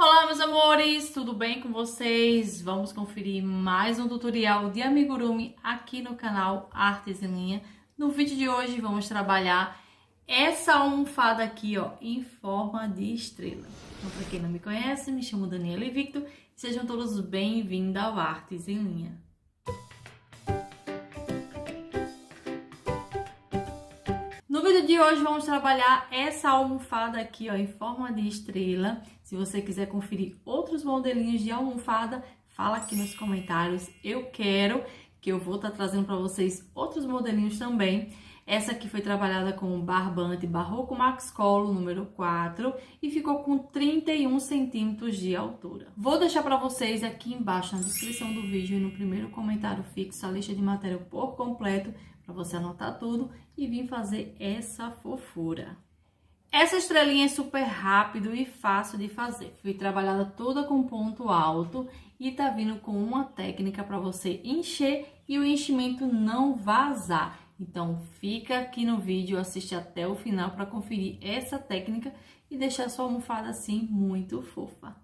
Olá, meus amores, tudo bem com vocês? Vamos conferir mais um tutorial de amigurumi aqui no canal Artes em Linha. No vídeo de hoje vamos trabalhar essa almofada aqui, ó, em forma de estrela. Então, para quem não me conhece, me chamo Daniela e Victor. Sejam todos bem-vindos ao Artes em Linha. No vídeo de hoje vamos trabalhar essa almofada aqui, ó, em forma de estrela. Se você quiser conferir outros modelinhos de almofada, fala aqui nos comentários. Eu quero que eu vou estar trazendo para vocês outros modelinhos também. Essa aqui foi trabalhada com barbante Barroco Max Colo número 4 e ficou com 31 centímetros de altura. Vou deixar para vocês aqui embaixo na descrição do vídeo e no primeiro comentário fixo a lista de material por completo para você anotar tudo e vir fazer essa fofura. Essa estrelinha é super rápido e fácil de fazer. Foi trabalhada toda com ponto alto e tá vindo com uma técnica para você encher e o enchimento não vazar. Então fica aqui no vídeo, assiste até o final para conferir essa técnica e deixar sua almofada assim muito fofa.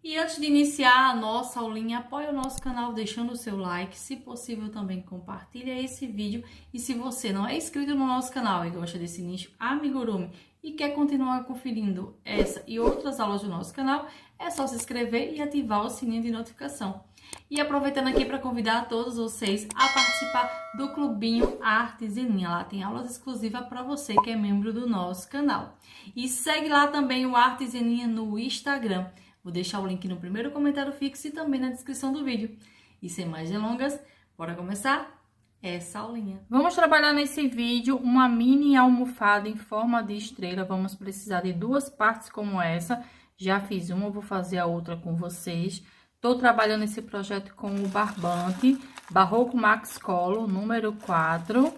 E antes de iniciar a nossa aulinha, apoie o nosso canal deixando o seu like, se possível também compartilha esse vídeo. E se você não é inscrito no nosso canal e gosta desse nicho amigurumi e quer continuar conferindo essa e outras aulas do nosso canal, é só se inscrever e ativar o sininho de notificação. E aproveitando aqui para convidar todos vocês a participar do Clubinho Artes em Linha. Lá tem aulas exclusivas para você que é membro do nosso canal. E segue lá também o Artes em Linha no Instagram. Vou deixar o link no primeiro comentário fixo e também na descrição do vídeo. E sem mais delongas, bora começar essa aulinha. Vamos trabalhar nesse vídeo uma mini almofada em forma de estrela. Vamos precisar de duas partes como essa. Já fiz uma, vou fazer a outra com vocês. Estou trabalhando esse projeto com o barbante Barroco Max Colo número 4.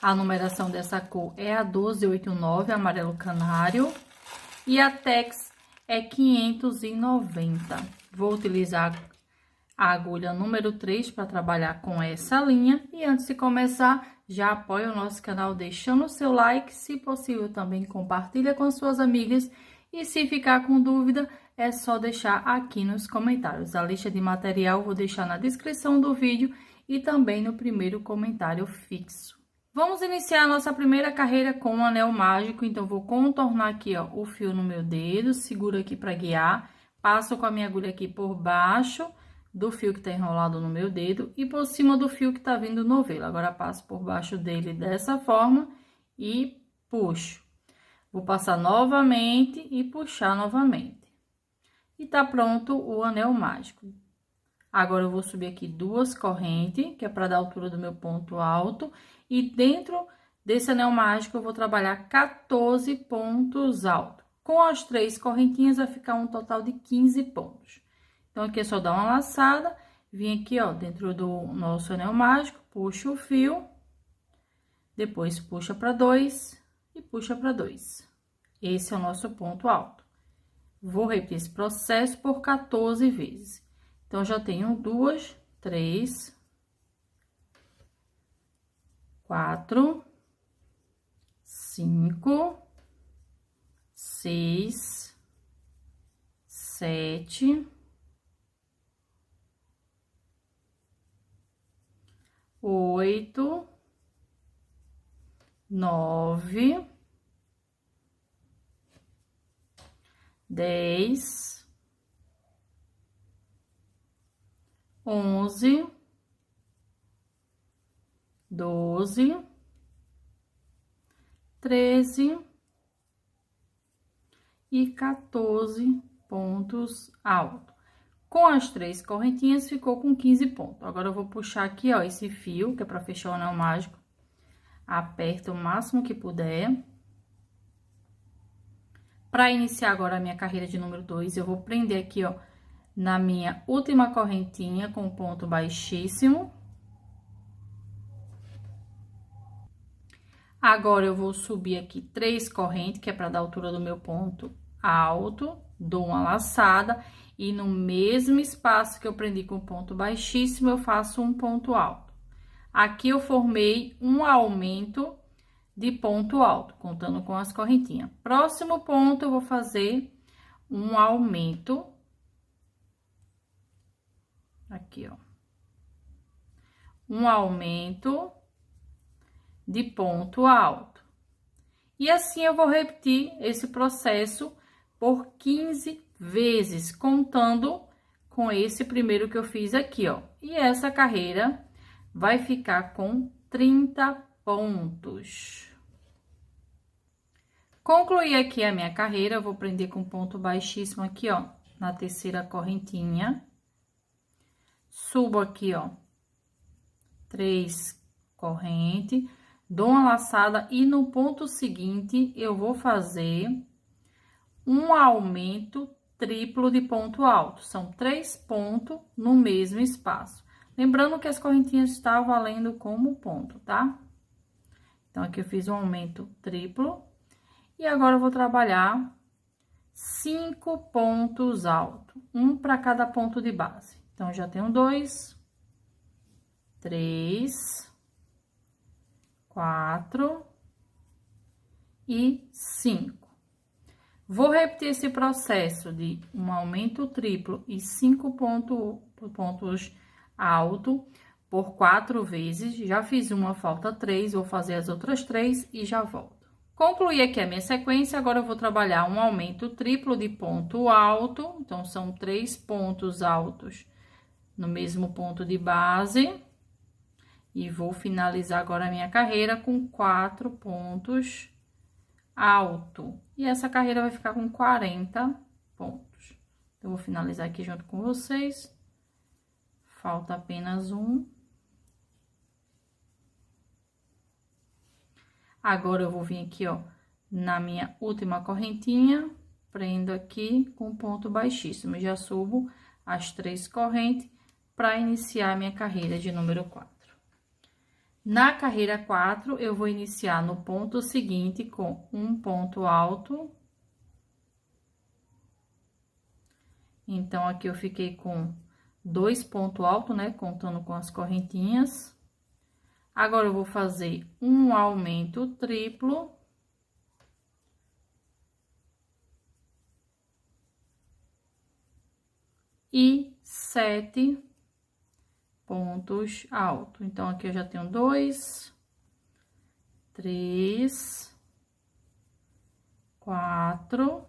A numeração dessa cor é a 1289, amarelo canário. E a Tex é 590. Vou utilizar a agulha número 3 para trabalhar com essa linha. E antes de começar, já apoia o nosso canal deixando o seu like. Se possível, também compartilha com suas amigas. E se ficar com dúvida, é só deixar aqui nos comentários. A lista de material vou deixar na descrição do vídeo e também no primeiro comentário fixo. Vamos iniciar a nossa primeira carreira com um anel mágico, então vou contornar aqui, ó, o fio no meu dedo, seguro aqui para guiar, passo com a minha agulha aqui por baixo do fio que tá enrolado no meu dedo e por cima do fio que tá vindo no novelo. Agora passo por baixo dele dessa forma e puxo. Vou passar novamente e puxar novamente. E tá pronto o anel mágico. Agora, eu vou subir aqui duas correntes, que é para dar a altura do meu ponto alto. E dentro desse anel mágico, eu vou trabalhar 14 pontos altos. Com as 3 correntinhas, vai ficar um total de 15 pontos. Então, aqui é só dar uma laçada, vim aqui, ó, dentro do nosso anel mágico, puxa o fio. Depois, puxa para 2 e puxa para 2. Esse é o nosso ponto alto. Vou repetir esse processo por 14 vezes. Então, já tenho 2, 3, 4, 5, 6, 7, 8, 9, 10, 11, 12, 13 e 14 pontos altos. Com as 3 correntinhas, ficou com 15 pontos. Agora, eu vou puxar aqui, ó, esse fio, que é para fechar o anel mágico. Aperta o máximo que puder. Para iniciar agora a minha carreira de número 2, eu vou prender aqui, ó, na minha última correntinha com ponto baixíssimo. Agora, eu vou subir aqui 3 correntes, que é para dar a altura do meu ponto alto. Dou uma laçada e no mesmo espaço que eu prendi com ponto baixíssimo, eu faço um ponto alto. Aqui eu formei um aumento de ponto alto, contando com as correntinhas. Próximo ponto, eu vou fazer um aumento. Aqui, ó. Um aumento de ponto alto. E assim eu vou repetir esse processo por 15 vezes, contando com esse primeiro que eu fiz aqui, ó. E essa carreira vai ficar com 30 pontos. Concluí aqui a minha carreira, eu vou prender com ponto baixíssimo aqui, ó, na terceira correntinha. Subo aqui, ó, 3 correntes, dou uma laçada e no ponto seguinte eu vou fazer um aumento triplo de ponto alto. São 3 pontos no mesmo espaço. Lembrando que as correntinhas estão valendo como ponto, tá? Então, aqui eu fiz um aumento triplo. E agora eu vou trabalhar 5 pontos altos, um para cada ponto de base. Então, já tenho 2, 3, 4 e 5. Vou repetir esse processo de um aumento triplo e 5 pontos altos por 4 vezes. Já fiz uma, falta 3, vou fazer as outras 3 e já volto. Concluí aqui a minha sequência, agora eu vou trabalhar um aumento triplo de ponto alto. Então, são 3 pontos altos no mesmo ponto de base. E vou finalizar agora a minha carreira com 4 pontos altos. E essa carreira vai ficar com 40 pontos. Eu vou finalizar aqui junto com vocês. Falta apenas um. Agora, eu vou vir aqui, ó, na minha última correntinha, prendo aqui com ponto baixíssimo. Já subo as 3 correntes para iniciar a minha carreira de número 4. Na carreira 4, eu vou iniciar no ponto seguinte com um ponto alto. Então, aqui eu fiquei com 2 pontos altos, né, contando com as correntinhas. Agora, eu vou fazer um aumento triplo. E 7 pontos altos. Então, aqui eu já tenho 2, 3, 4,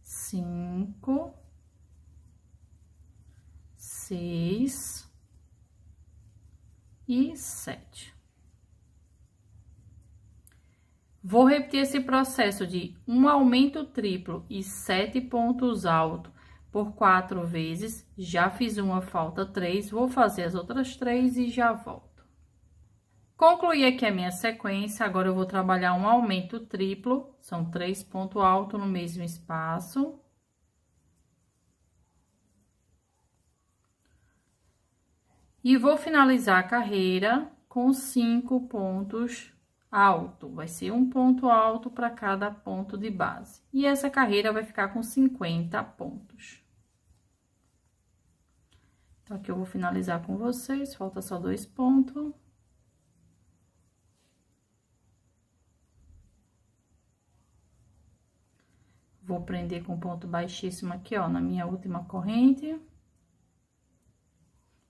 5, 6 e 7. Vou repetir esse processo de um aumento triplo e 7 pontos altos por 4 vezes. Já fiz uma, falta 3, vou fazer as outras 3 e já volto. Concluí aqui a minha sequência, agora eu vou trabalhar um aumento triplo, são 3 pontos altos no mesmo espaço. E vou finalizar a carreira com 5 pontos altos. Vai ser um ponto alto para cada ponto de base. E essa carreira vai ficar com 50 pontos. Então, aqui eu vou finalizar com vocês, falta só 2 pontos. Vou prender com ponto baixíssimo aqui, ó, na minha última corrente.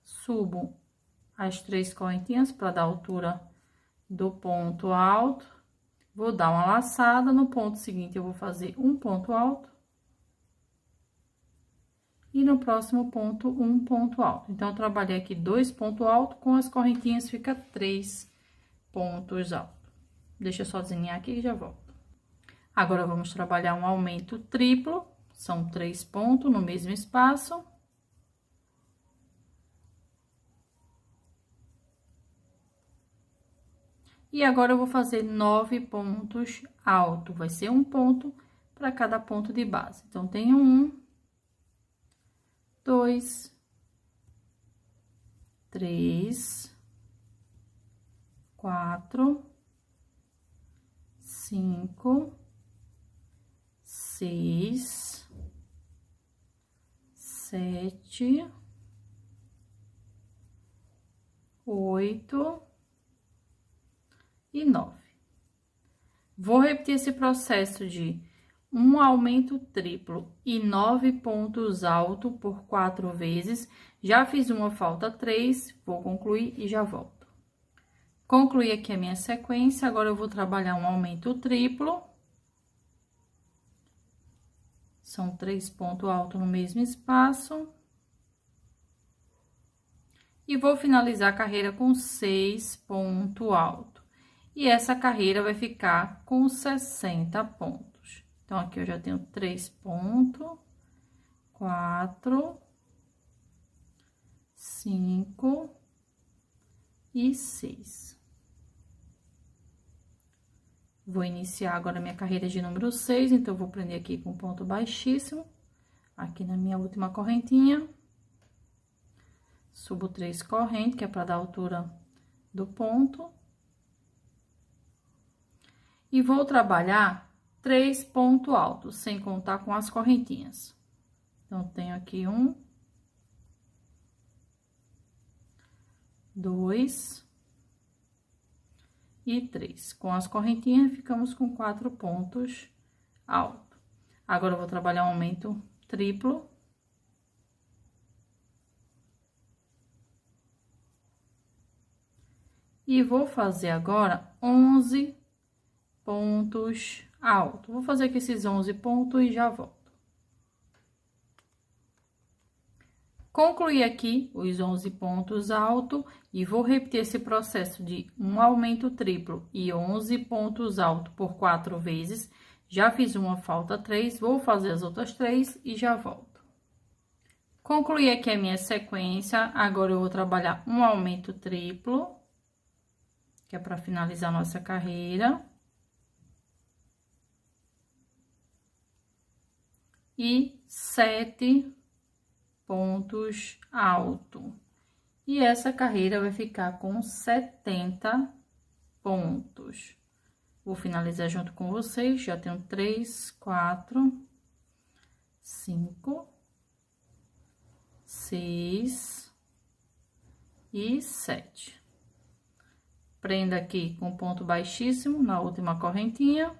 Subo as 3 correntinhas para dar altura do ponto alto. Vou dar uma laçada, no ponto seguinte eu vou fazer um ponto alto. E no próximo ponto, um ponto alto. Então, eu trabalhei aqui 2 pontos altos, com as correntinhas fica 3 pontos altos. Deixa eu só desenhar aqui e já volto. Agora, vamos trabalhar um aumento triplo, são 3 pontos no mesmo espaço. E agora, eu vou fazer 9 pontos altos, vai ser um ponto para cada ponto de base. Então, tenho 1, 2, 3, 4, 5, 6, 7, 8 e 9. Vou repetir esse processo de um aumento triplo e 9 pontos altos por 4 vezes. Já fiz uma, falta 3, vou concluir e já volto. Concluí aqui a minha sequência, agora eu vou trabalhar um aumento triplo. São 3 pontos altos no mesmo espaço. E vou finalizar a carreira com 6 pontos altos. E essa carreira vai ficar com 60 pontos. Então, aqui eu já tenho 3 pontos, 4, 5 e 6. Vou iniciar agora minha carreira de número 6, então, eu vou prender aqui com ponto baixíssimo, aqui na minha última correntinha. Subo 3 correntes, que é para dar a altura do ponto. E vou trabalhar 3 pontos altos, sem contar com as correntinhas. Então, tenho aqui 1, 2 e 3. Com as correntinhas, ficamos com 4 pontos altos. Agora, eu vou trabalhar um aumento triplo. E vou fazer agora 11 pontos altos. Vou fazer aqui esses 11 pontos e já volto. Concluí aqui os 11 pontos altos e vou repetir esse processo de um aumento triplo e 11 pontos altos por 4 vezes. Já fiz uma, falta 3, vou fazer as outras 3 e já volto. Concluí aqui a minha sequência, agora eu vou trabalhar um aumento triplo, que é para finalizar nossa carreira. E 7 pontos altos. E essa carreira vai ficar com 70 pontos. Vou finalizar junto com vocês, já tenho 3, 4, 5, 6 e 7. Prenda aqui com ponto baixíssimo na última correntinha.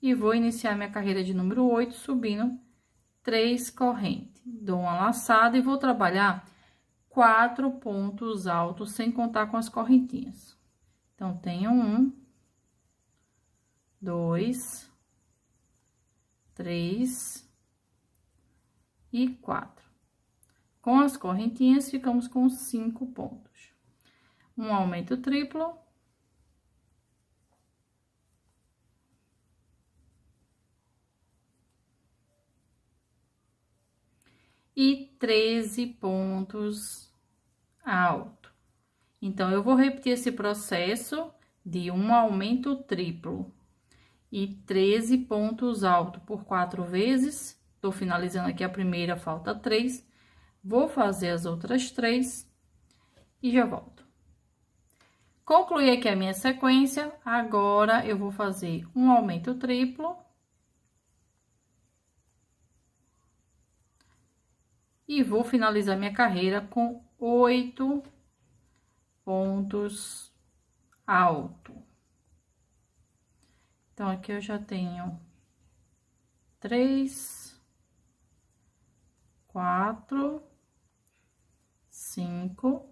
E vou iniciar minha carreira de número 8, subindo 3 correntes. Dou uma laçada e vou trabalhar 4 pontos altos, sem contar com as correntinhas. Então, tenho 1, 2, 3 e 4. Com as correntinhas, ficamos com 5 pontos. Um aumento triplo. E 13 pontos altos. Então, eu vou repetir esse processo de um aumento triplo e 13 pontos altos por 4 vezes. Tô finalizando aqui a primeira, falta 3. Vou fazer as outras 3 e já volto. Concluí aqui a minha sequência, agora eu vou fazer um aumento triplo. E vou finalizar minha carreira com 8 pontos altos. Então, aqui eu já tenho 3, 4, 5,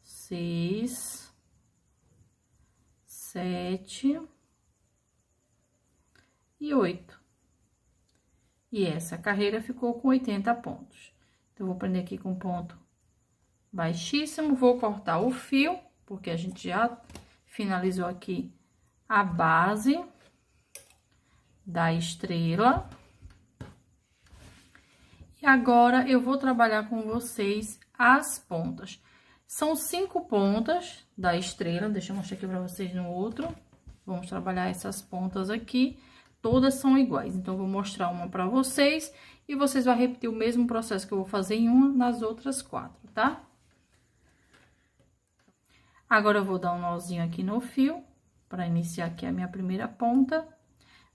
6, 7 e 8. E essa carreira ficou com 80 pontos. Então, vou prender aqui com ponto baixíssimo, vou cortar o fio, porque a gente já finalizou aqui a base da estrela. E agora, eu vou trabalhar com vocês as pontas. São 5 pontas da estrela, deixa eu mostrar aqui pra vocês no outro. Vamos trabalhar essas pontas aqui. Todas são iguais, então, eu vou mostrar uma para vocês e vocês vão repetir o mesmo processo que eu vou fazer em uma nas outras 4, tá? Agora, eu vou dar um nozinho aqui no fio, para iniciar aqui a minha primeira ponta.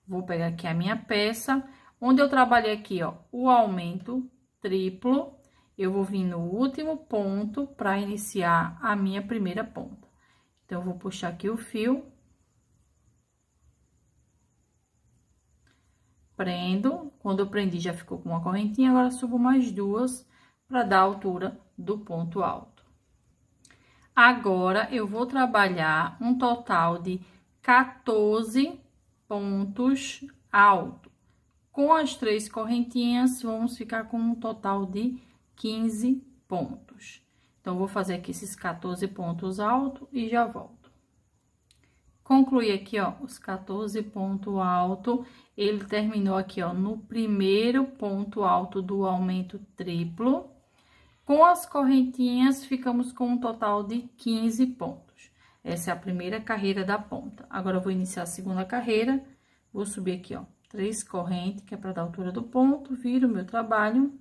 Vou pegar aqui a minha peça, onde eu trabalhei aqui, ó, o aumento triplo, eu vou vir no último ponto para iniciar a minha primeira ponta. Então, eu vou puxar aqui o fio. prendo. Quando eu prendi, já ficou com uma correntinha, agora subo mais 2 para dar a altura do ponto alto. Agora, eu vou trabalhar um total de 14 pontos altos. Com as 3 correntinhas, vamos ficar com um total de 15 pontos. Então, vou fazer aqui esses 14 pontos altos e já volto. Concluí aqui, ó, os 14 pontos altos. Ele terminou aqui, ó, no primeiro ponto alto do aumento triplo. Com as correntinhas, ficamos com um total de 15 pontos. Essa é a primeira carreira da ponta. Agora, eu vou iniciar a segunda carreira. Vou subir aqui, ó, 3 correntes, que é para dar a altura do ponto. Viro o meu trabalho.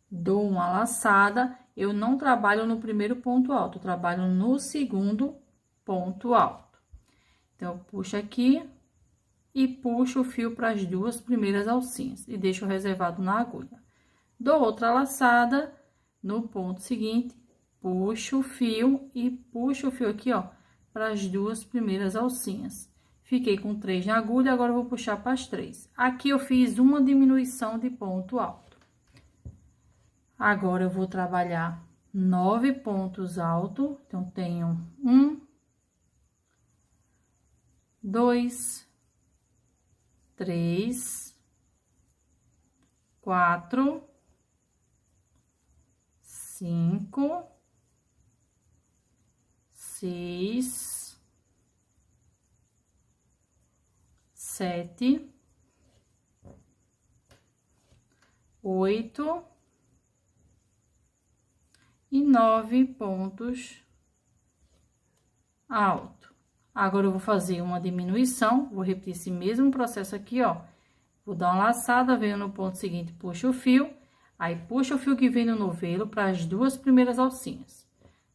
Dou uma laçada. Eu não trabalho no primeiro ponto alto, eu trabalho no segundo ponto alto. Então, eu puxo aqui e puxo o fio para as 2 primeiras alcinhas. E deixo reservado na agulha. Dou outra laçada no ponto seguinte, puxo o fio e puxo o fio aqui, ó, para as 2 primeiras alcinhas. Fiquei com 3 na agulha, agora eu vou puxar para as 3. Aqui eu fiz uma diminuição de ponto alto. Agora eu vou trabalhar 9 pontos altos, então tenho 1, 2, 3, 4, 5, 6, 7, 8 e 9 pontos alto. Agora, eu vou fazer uma diminuição, vou repetir esse mesmo processo aqui, ó. Vou dar uma laçada, venho no ponto seguinte, puxo o fio, aí puxo o fio que vem no novelo para as 2 primeiras alcinhas.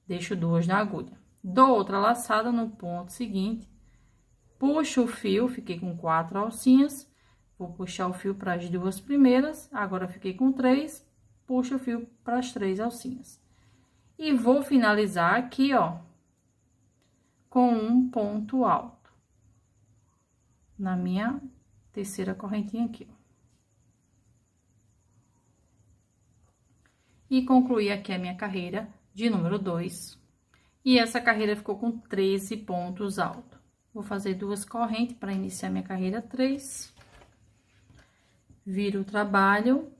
Deixo 2 na agulha. Dou outra laçada no ponto seguinte, puxo o fio, fiquei com 4 alcinhas, vou puxar o fio para as 2 primeiras, agora fiquei com 3, puxo o fio para as 3 alcinhas. E vou finalizar aqui, ó, com um ponto alto, na minha terceira correntinha aqui, ó. E concluí aqui a minha carreira de número 2. E essa carreira ficou com 13 pontos altos. Vou fazer 2 correntes para iniciar minha carreira 3. Viro o trabalho.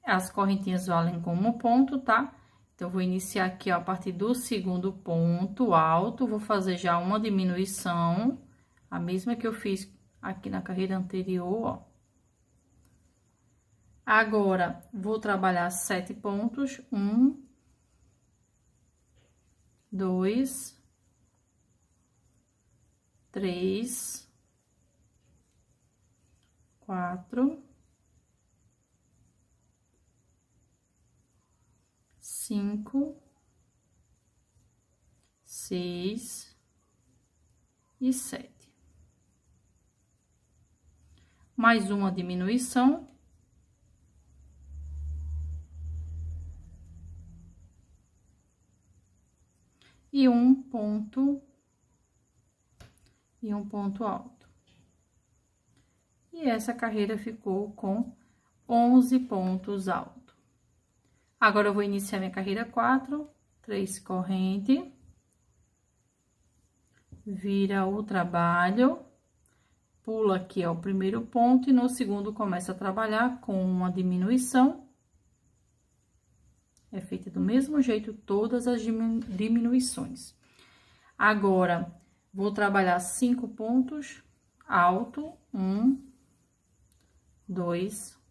As correntinhas valem como ponto, tá? Então, vou iniciar aqui, ó, a partir do segundo ponto alto. Vou fazer já uma diminuição, a mesma que eu fiz aqui na carreira anterior, ó. Agora, vou trabalhar 7 pontos. 1, 2, 3, 4, 5, 6 e 7. Mais uma diminuição. E um ponto alto. E essa carreira ficou com 11 pontos altos. Agora, eu vou iniciar minha carreira 4, 3 correntes, vira o trabalho, pula aqui, ó, o primeiro ponto, e no segundo começa a trabalhar com uma diminuição. É feita do mesmo jeito todas as diminuições. Agora, vou trabalhar 5 pontos alto, 1, 2,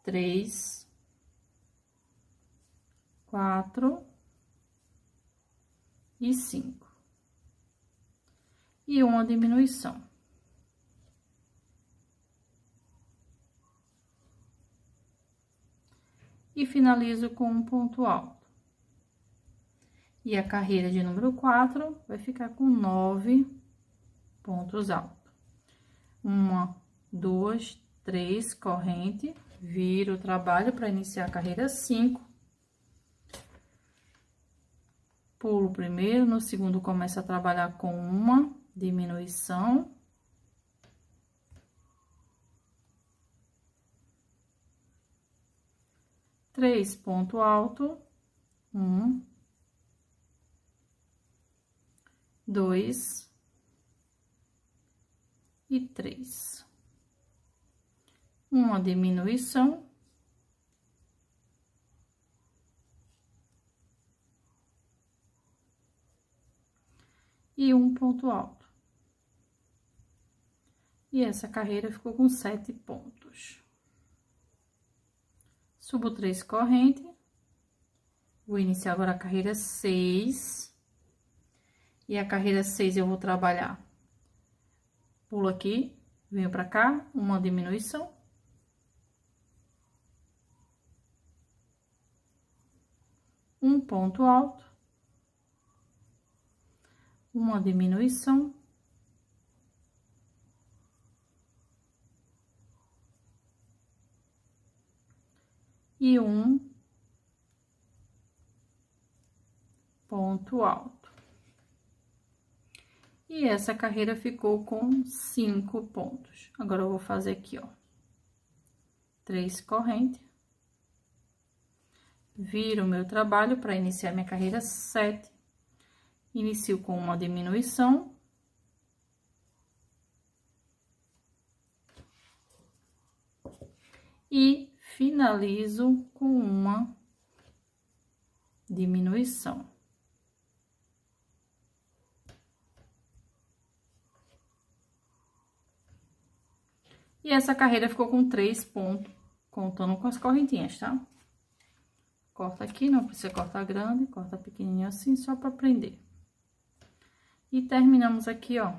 3, 4 e 5. E uma diminuição. E finalizo com um ponto alto. E a carreira de número 4 vai ficar com 9 pontos altos. 1, 2, 3 correntes, viro o trabalho para iniciar a carreira 5. Pulo o primeiro, no segundo começo a trabalhar com uma diminuição, 3 ponto alto, 1, 2 e 3. Uma diminuição. E um ponto alto. E essa carreira ficou com 7 pontos. Subo 3 correntes. Vou iniciar agora a carreira 6. E a carreira 6 eu vou trabalhar. Pulo aqui, venho pra cá, uma diminuição. Um ponto alto. Uma diminuição. E um ponto alto. E essa carreira ficou com 5 pontos. Agora, eu vou fazer aqui, ó, 3 correntes. Viro o meu trabalho para iniciar minha carreira 7. Inicio com uma diminuição. E finalizo com uma diminuição. E essa carreira ficou com 3 pontos, contando com as correntinhas, tá? Corta aqui, não precisa cortar grande, corta pequenininho assim, só para prender. E terminamos aqui, ó,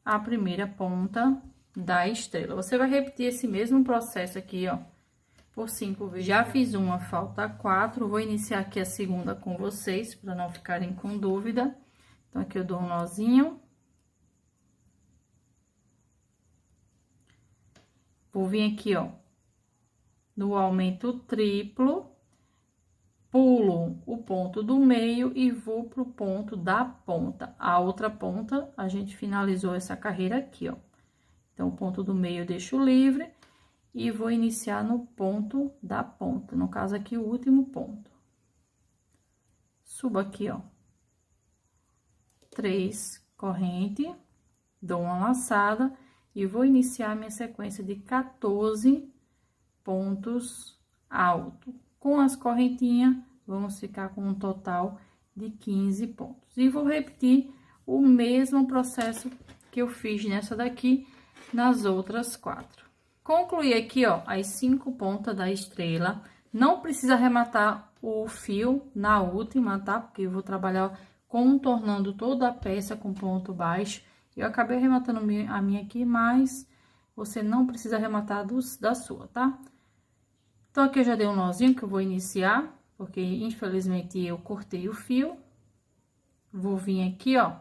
a primeira ponta da estrela. Você vai repetir esse mesmo processo aqui, ó, por 5 vezes. Já fiz uma, falta 4. Vou iniciar aqui a segunda com vocês, para não ficarem com dúvida. Então, aqui eu dou um nozinho. Vou vir aqui, ó, no aumento triplo, pulo o ponto do meio e vou pro ponto da ponta. A outra ponta, a gente finalizou essa carreira aqui, ó. Então, o ponto do meio eu deixo livre e vou iniciar no ponto da ponta, no caso aqui, o último ponto. Subo aqui, ó, 3 correntes, dou uma laçada e vou iniciar minha sequência de 14 pontos altos. Com as correntinhas, vamos ficar com um total de 15 pontos. E vou repetir o mesmo processo que eu fiz nessa daqui, nas outras 4. Concluí aqui, ó, as 5 pontas da estrela. Não precisa arrematar o fio na última, tá? Porque eu vou trabalhar contornando toda a peça com ponto baixo. Eu acabei arrematando a minha aqui, mas você não precisa arrematar da sua, tá? Então, aqui eu já dei um nozinho que eu vou iniciar, porque infelizmente eu cortei o fio. Vou vir aqui, ó,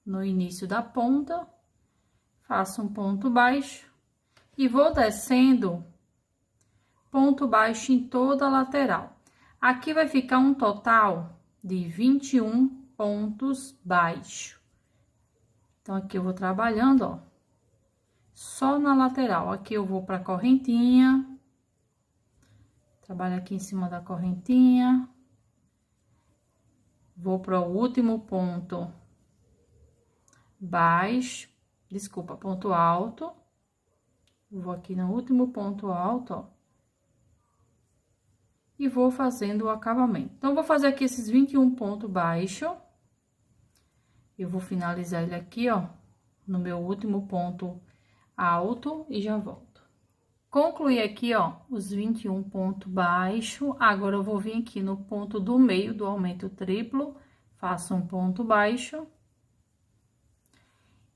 no início da ponta, faço um ponto baixo e vou descendo ponto baixo em toda a lateral. Aqui vai ficar um total de 21 pontos baixos. Então, aqui eu vou trabalhando, ó, só na lateral. Aqui eu vou pra correntinha, trabalho aqui em cima da correntinha, vou para o último ponto baixo, desculpa, ponto alto, vou aqui no último ponto alto, ó, e vou fazendo o acabamento. Então, vou fazer aqui esses 21 pontos baixos. Eu vou finalizar ele aqui, ó, no meu último ponto alto e já volto. Concluí aqui, ó, os 21 pontos baixos. Agora, eu vou vir aqui no ponto do meio do aumento triplo, faço um ponto baixo.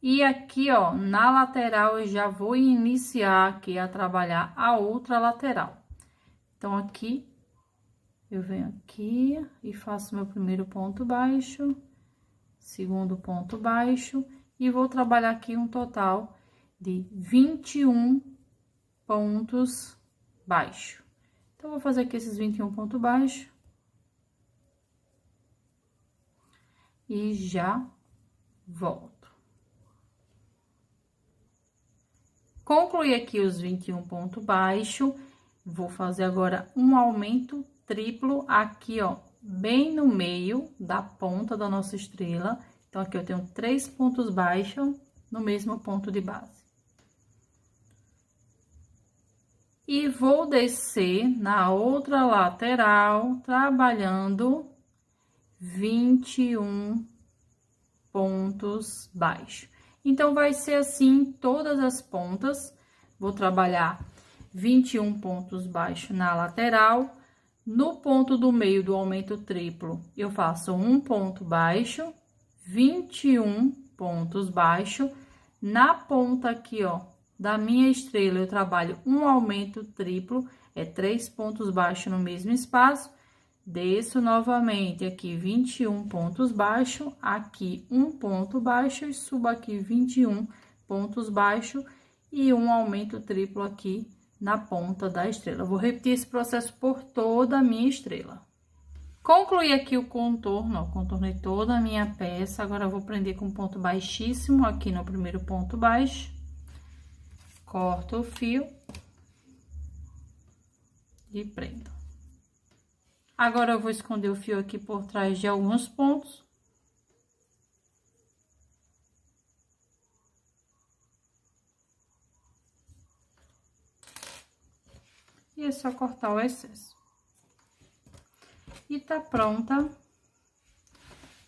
E aqui, ó, na lateral, eu já vou iniciar aqui a trabalhar a outra lateral. Então, aqui, eu venho aqui e faço meu primeiro ponto baixo, segundo ponto baixo, e vou trabalhar aqui um total de 21 pontos baixos. Então, vou fazer aqui esses 21 pontos baixos. E já volto. Concluí aqui os 21 pontos baixos. Vou fazer agora um aumento triplo aqui, ó, bem no meio da ponta da nossa estrela. Então, aqui eu tenho 3 pontos baixos no mesmo ponto de base. E vou descer na outra lateral, trabalhando 21 pontos baixos. Então, vai ser assim em todas as pontas. Vou trabalhar 21 pontos baixos na lateral. No ponto do meio do aumento triplo, eu faço um ponto baixo, 21 pontos baixos. Na ponta aqui, ó, da minha estrela, eu trabalho um aumento triplo, é 3 pontos baixos no mesmo espaço. Desço novamente aqui 21 pontos baixos, aqui um ponto baixo e subo aqui 21 pontos baixos e um aumento triplo aqui na ponta da estrela. Vou repetir esse processo por toda a minha estrela. Concluí aqui o contorno, ó, contornei toda a minha peça. Agora, eu vou prender com ponto baixíssimo aqui no primeiro ponto baixo. Corto o fio e prendo. Agora, eu vou esconder o fio aqui por trás de alguns pontos. E é só cortar o excesso. E tá pronta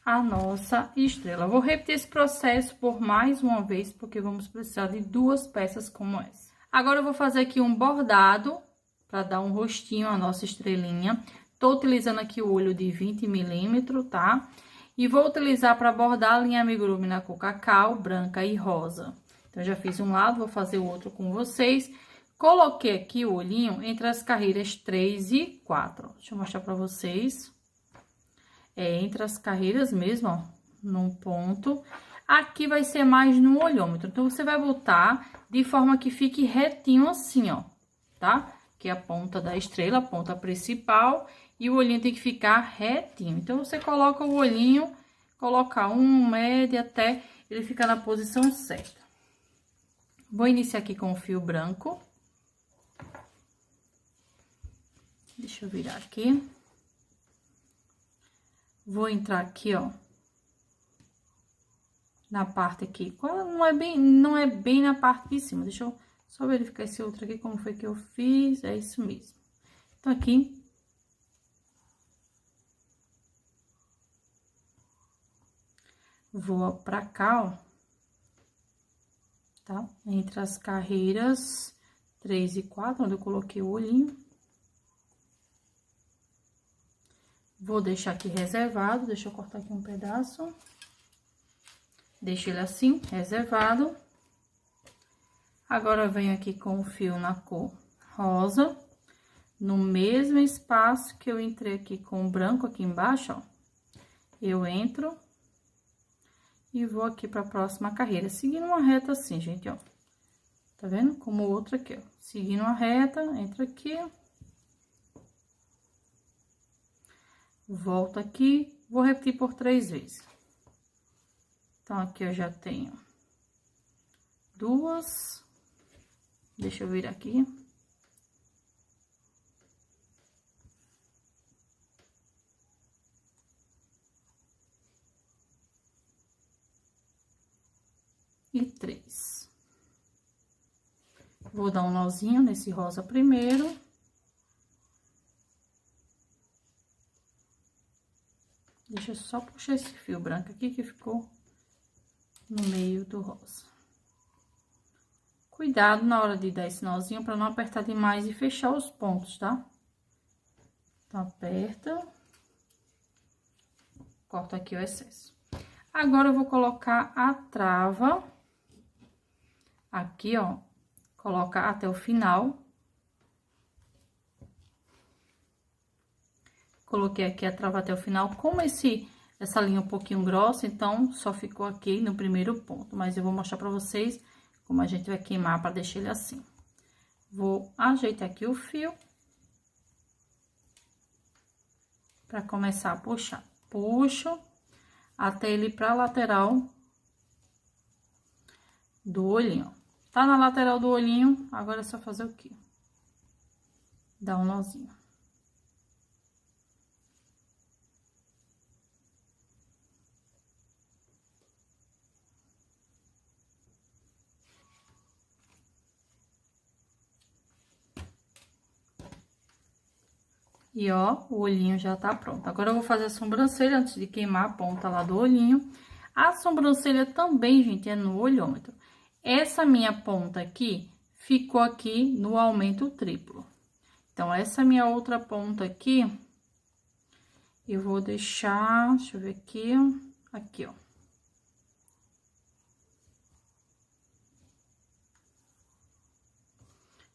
a nossa estrela. Vou repetir esse processo por mais uma vez, porque vamos precisar de 2 peças como essa. Agora, eu vou fazer aqui um bordado para dar um rostinho à nossa estrelinha. Tô utilizando aqui o olho de 20 milímetros, tá? E vou utilizar para bordar a linha amigurumi na cor cacau, branca e rosa. Então, já fiz um lado, vou fazer o outro com vocês. Coloquei aqui o olhinho entre as carreiras 3 e 4. Deixa eu mostrar para vocês. É entre as carreiras mesmo, ó, num ponto. Aqui vai ser mais no olhômetro. Então, você vai botar de forma que fique retinho assim, ó, tá? Que é a ponta da estrela, a ponta principal. E o olhinho tem que ficar retinho. Então, você coloca o olhinho, coloca um, médio, até ele ficar na posição certa. Vou iniciar aqui com o fio branco. Deixa eu virar aqui. Vou entrar aqui, ó, na parte aqui. Não é bem na parte de cima. Deixa eu só verificar esse outro aqui, como foi que eu fiz. É isso mesmo. Então, aqui. Vou pra cá, ó. Tá? Entre as carreiras 3 e 4, onde eu coloquei o olhinho. Vou deixar aqui reservado, deixa eu cortar aqui um pedaço. Deixo ele assim, reservado. Agora, eu venho aqui com o fio na cor rosa. No mesmo espaço que eu entrei aqui com o branco aqui embaixo, ó. Eu entro e vou aqui para a próxima carreira, seguindo uma reta assim, gente, ó. Tá vendo? Como o outro aqui, ó. Seguindo uma reta, entra aqui. Volto aqui, vou repetir por 3 vezes. Então, aqui eu já tenho 2. Deixa eu virar aqui. E 3. Vou dar um nozinho nesse rosa primeiro. Deixa eu só puxar esse fio branco aqui que ficou no meio do rosa. Cuidado na hora de dar esse nozinho para não apertar demais e fechar os pontos, tá? Então, aperta. Corta aqui o excesso. Agora, eu vou colocar a trava aqui, ó. Coloca até o final. Coloquei aqui a trava até o final. Como essa linha é um pouquinho grossa, então, só ficou aqui no primeiro ponto. Mas eu vou mostrar pra vocês como a gente vai queimar pra deixar ele assim. Vou ajeitar aqui o fio. Pra começar a puxar. Puxo até ele pra lateral do olhinho. Tá na lateral do olhinho, agora é só fazer o quê? dar um nozinho. E ó, o olhinho já tá pronto. Agora eu vou fazer a sobrancelha antes de queimar a ponta lá do olhinho. A sobrancelha também, gente, é no olhômetro. Essa minha ponta aqui ficou aqui no aumento triplo. Então, essa minha outra ponta aqui, eu vou deixar, deixa eu ver aqui, ó.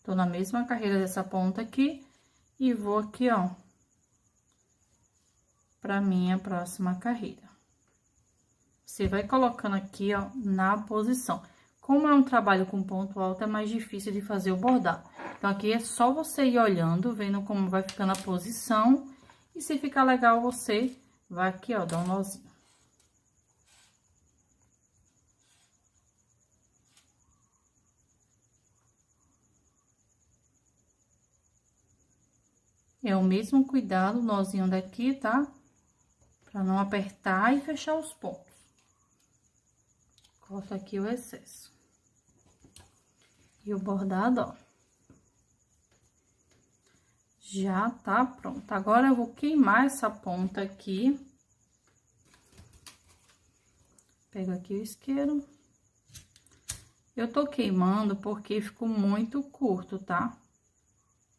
Tô na mesma carreira dessa ponta aqui. E vou aqui, ó, pra minha próxima carreira. Você vai colocando aqui, ó, na posição. Como é um trabalho com ponto alto, é mais difícil de fazer o bordado. Então, aqui é só você ir olhando, vendo como vai ficando a posição. E se ficar legal, você vai aqui, ó, dar um nozinho. É o mesmo cuidado, nozinho daqui, tá? Pra não apertar e fechar os pontos. Corta aqui o excesso. E o bordado, ó. Já tá pronto. Agora, eu vou queimar essa ponta aqui. Pego aqui o isqueiro. Eu tô queimando porque ficou muito curto, tá?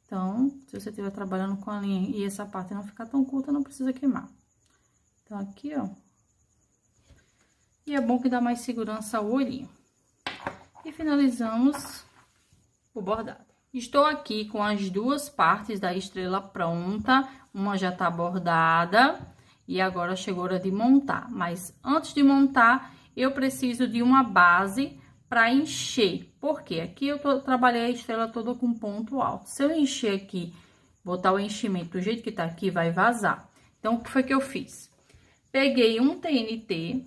Então, se você estiver trabalhando com a linha e essa parte não ficar tão curta, não precisa queimar. Então, aqui, ó. E é bom que dá mais segurança ao olhinho. E finalizamos o bordado. Estou aqui com as duas partes da estrela pronta. Uma já tá bordada. E agora chegou a hora de montar. Mas antes de montar, eu preciso de uma base para encher. Porque aqui eu trabalhei a estrela toda com ponto alto. Se eu encher aqui, botar o enchimento do jeito que tá aqui, vai vazar. Então, o que foi que eu fiz? Peguei um TNT,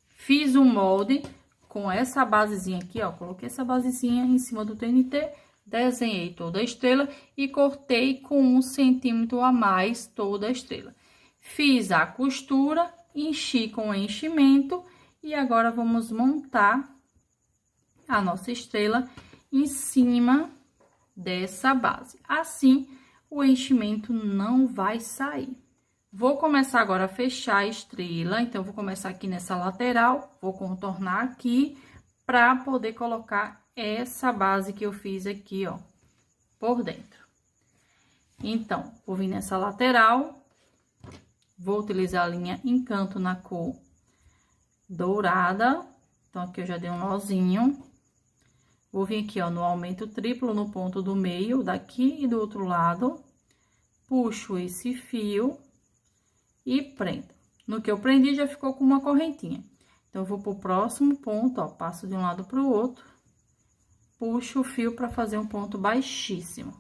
fiz um molde com essa basezinha aqui, ó. Coloquei essa basezinha em cima do TNT, desenhei toda a estrela e cortei com 1 centímetro a mais toda a estrela. Fiz a costura, enchi com o enchimento e agora vamos montar a nossa estrela em cima dessa base. Assim, o enchimento não vai sair. Vou começar agora a fechar a estrela, então, vou começar aqui nessa lateral, vou contornar aqui, para poder colocar essa base que eu fiz aqui, ó, por dentro. Então, vou vir nessa lateral, vou utilizar a linha Encanto na cor dourada, então, aqui eu já dei um nozinho. Vou vir aqui, ó, no aumento triplo, no ponto do meio, daqui e do outro lado. Puxo esse fio e prendo. No que eu prendi, já ficou com uma correntinha. Então, eu vou pro próximo ponto, ó, passo de um lado pro outro. Puxo o fio para fazer um ponto baixíssimo.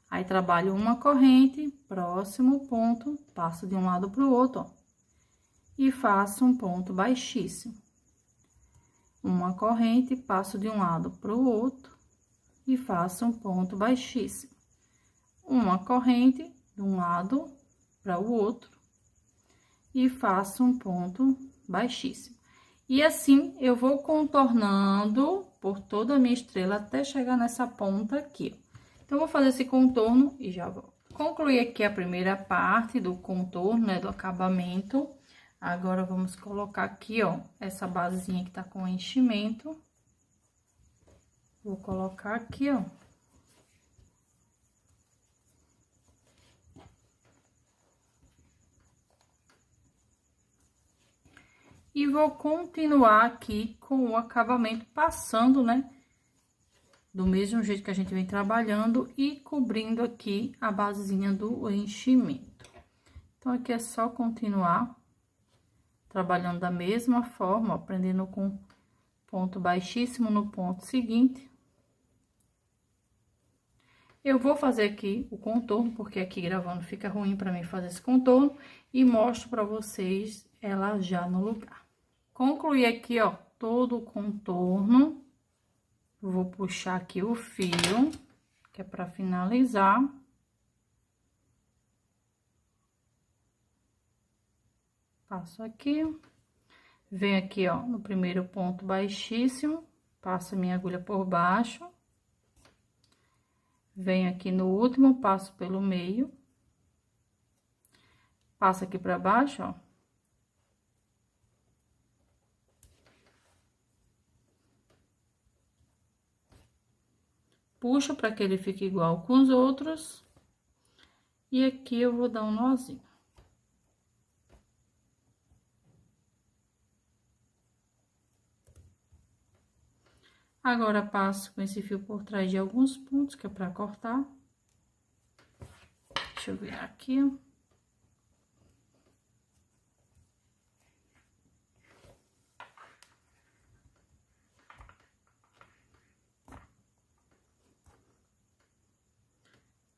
Aí, trabalho uma corrente, próximo ponto, passo de um lado pro outro, ó. E faço um ponto baixíssimo. Uma corrente, passo de um lado para o outro e faço um ponto baixíssimo. Uma corrente de um lado para o outro e faço um ponto baixíssimo. E assim, eu vou contornando por toda a minha estrela até chegar nessa ponta aqui, ó. Então, eu vou fazer esse contorno e já volto. Concluí aqui a primeira parte do contorno, né, do acabamento. Agora, vamos colocar aqui, ó, essa basezinha que tá com enchimento. Vou colocar aqui, ó. E vou continuar aqui com o acabamento, passando, né, do mesmo jeito que a gente vem trabalhando e cobrindo aqui a basezinha do enchimento. Então, aqui é só continuar trabalhando da mesma forma, ó, prendendo com ponto baixíssimo no ponto seguinte. Eu vou fazer aqui o contorno, porque aqui gravando fica ruim para mim fazer esse contorno, e mostro para vocês ela já no lugar. Concluí aqui, ó, todo o contorno. Vou puxar aqui o fio, que é para finalizar. Passo aqui, venho aqui, ó, no primeiro ponto baixíssimo, passo a minha agulha por baixo, venho aqui no último, passo pelo meio, passo aqui pra baixo, ó. Puxo para que ele fique igual com os outros. E aqui eu vou dar um nozinho. Agora, passo com esse fio por trás de alguns pontos, que é para cortar. Deixa eu virar aqui.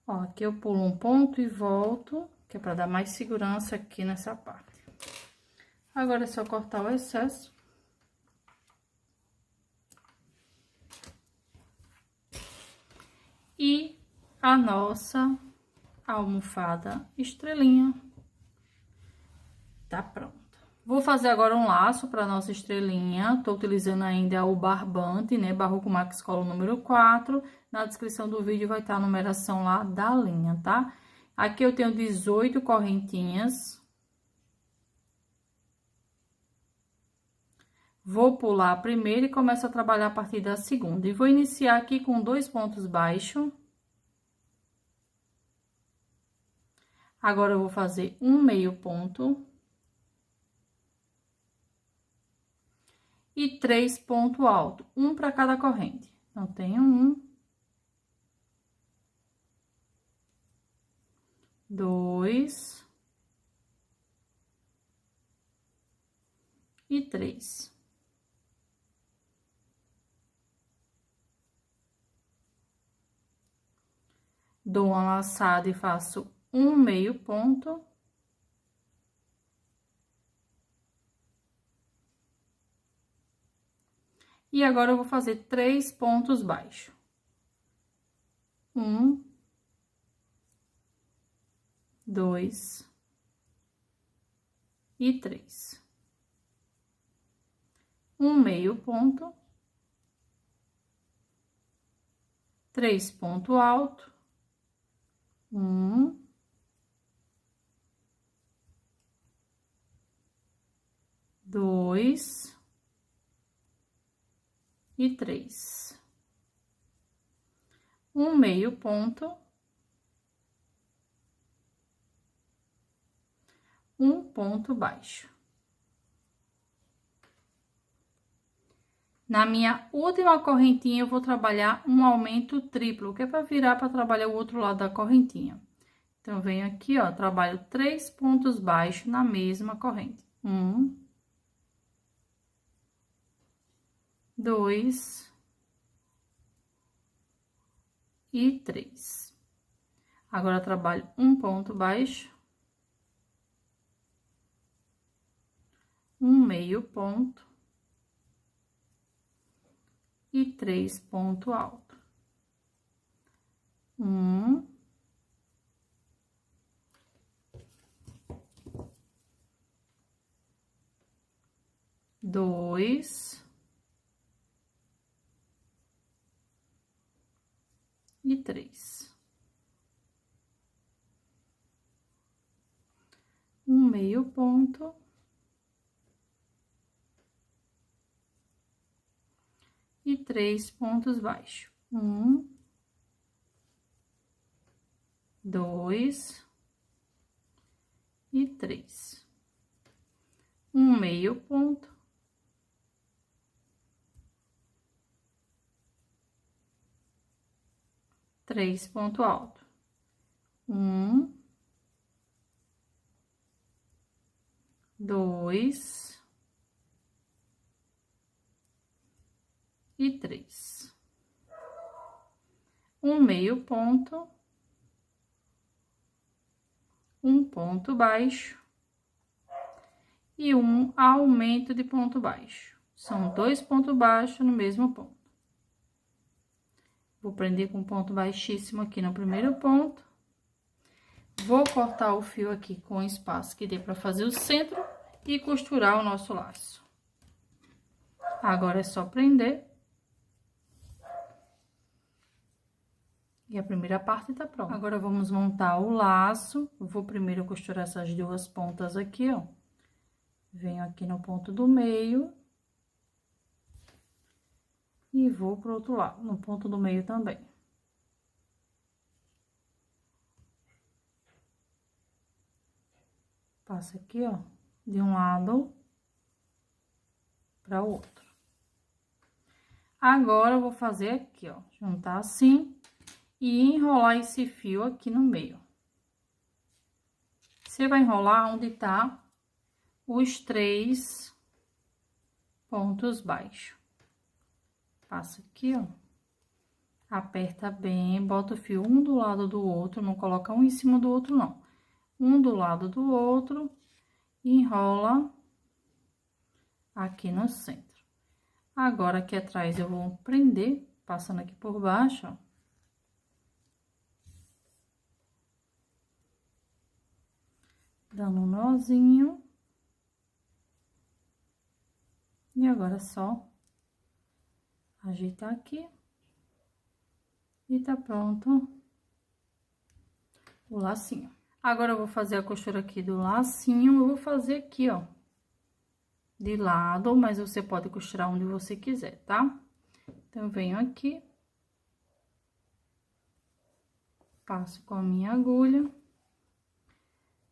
Ó, aqui eu pulo um ponto e volto, que é para dar mais segurança aqui nessa parte. Agora é só cortar o excesso. E a nossa almofada estrelinha tá pronta. Vou fazer agora um laço para nossa estrelinha. Tô utilizando ainda o barbante, né? Barroco Max Cola número 4. Na descrição do vídeo vai estar a numeração lá da linha, tá? Aqui eu tenho 18 correntinhas. Vou pular a primeira e começo a trabalhar a partir da segunda. E vou iniciar aqui com 2 pontos baixos. Agora, eu vou fazer um meio ponto. E 3 pontos altos, um para cada corrente. Então, tenho 1, 2 e 3. Dou uma laçada e faço um meio ponto. E agora, eu vou fazer 3 pontos baixos. 1, 2 e 3. Um meio ponto. 3 pontos altos. 1, 2 e 3. Um meio ponto. Um ponto baixo. Na minha última correntinha, eu vou trabalhar um aumento triplo, que é para virar para trabalhar o outro lado da correntinha. Então, venho aqui, ó, trabalho 3 pontos baixos na mesma corrente. 1, 2 e 3. Agora, trabalho um ponto baixo. Um meio ponto. E 3 pontos altos. 1, 2 e 3. Um meio ponto. E 3 pontos baixos. 1, 2 e 3. Um meio ponto. Três pontos altos. 1, 2 e 3. Um meio ponto. Um ponto baixo. E um aumento de ponto baixo. São 2 pontos baixos no mesmo ponto. Vou prender com ponto baixíssimo aqui no primeiro ponto. Vou cortar o fio aqui com espaço que dê para fazer o centro e costurar o nosso laço. Agora é só prender. E a primeira parte tá pronta. Agora, vamos montar o laço. Eu vou primeiro costurar essas duas pontas aqui, ó. Venho aqui no ponto do meio. E vou pro outro lado, no ponto do meio também. Passa aqui, ó, de um lado para o outro. Agora, eu vou fazer aqui, ó, juntar assim e enrolar esse fio aqui no meio. Você vai enrolar onde tá os 3 pontos baixos. Passa aqui, ó. Aperta bem, bota o fio um do lado do outro, não coloca um em cima do outro, não. Um do lado do outro e enrola aqui no centro. Agora, aqui atrás, eu vou prender, passando aqui por baixo, ó. Dando um nozinho. E agora, é só ajeitar aqui. E tá pronto o lacinho. Agora, eu vou fazer a costura aqui do lacinho. Eu vou fazer aqui, ó, de lado, mas você pode costurar onde você quiser, tá? Então, eu venho aqui. Passo com a minha agulha.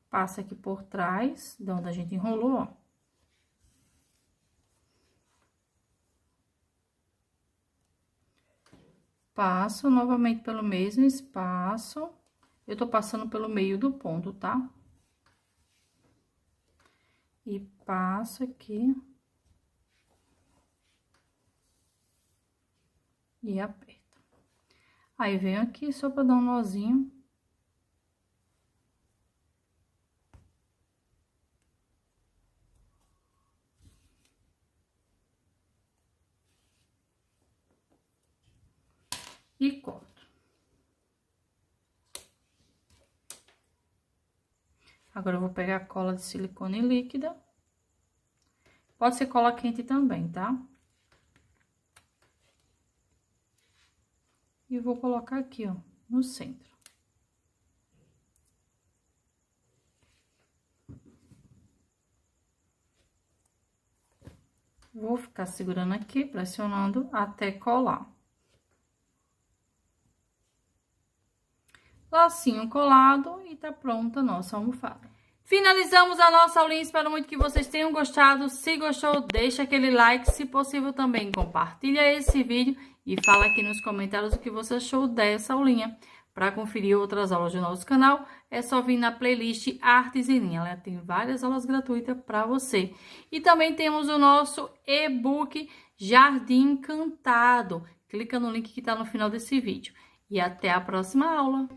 Passa aqui por trás, de onde a gente enrolou, ó. Passo novamente pelo mesmo espaço. Eu tô passando pelo meio do ponto, tá? E passo aqui. E aperto. Aí, venho aqui só pra dar um nozinho. E corto. Agora, eu vou pegar a cola de silicone líquida. Pode ser cola quente também, tá? E vou colocar aqui, ó, no centro. Vou ficar segurando aqui, pressionando até colar. Lacinho colado e tá pronta a nossa almofada. Finalizamos a nossa aulinha, espero muito que vocês tenham gostado. Se gostou, deixa aquele like, se possível também compartilha esse vídeo e fala aqui nos comentários o que você achou dessa aulinha. Para conferir outras aulas do nosso canal, é só vir na playlist Artes em Linha, ela tem várias aulas gratuitas para você. E também temos o nosso e-book Jardim Encantado. Clica no link que está no final desse vídeo. E até a próxima aula!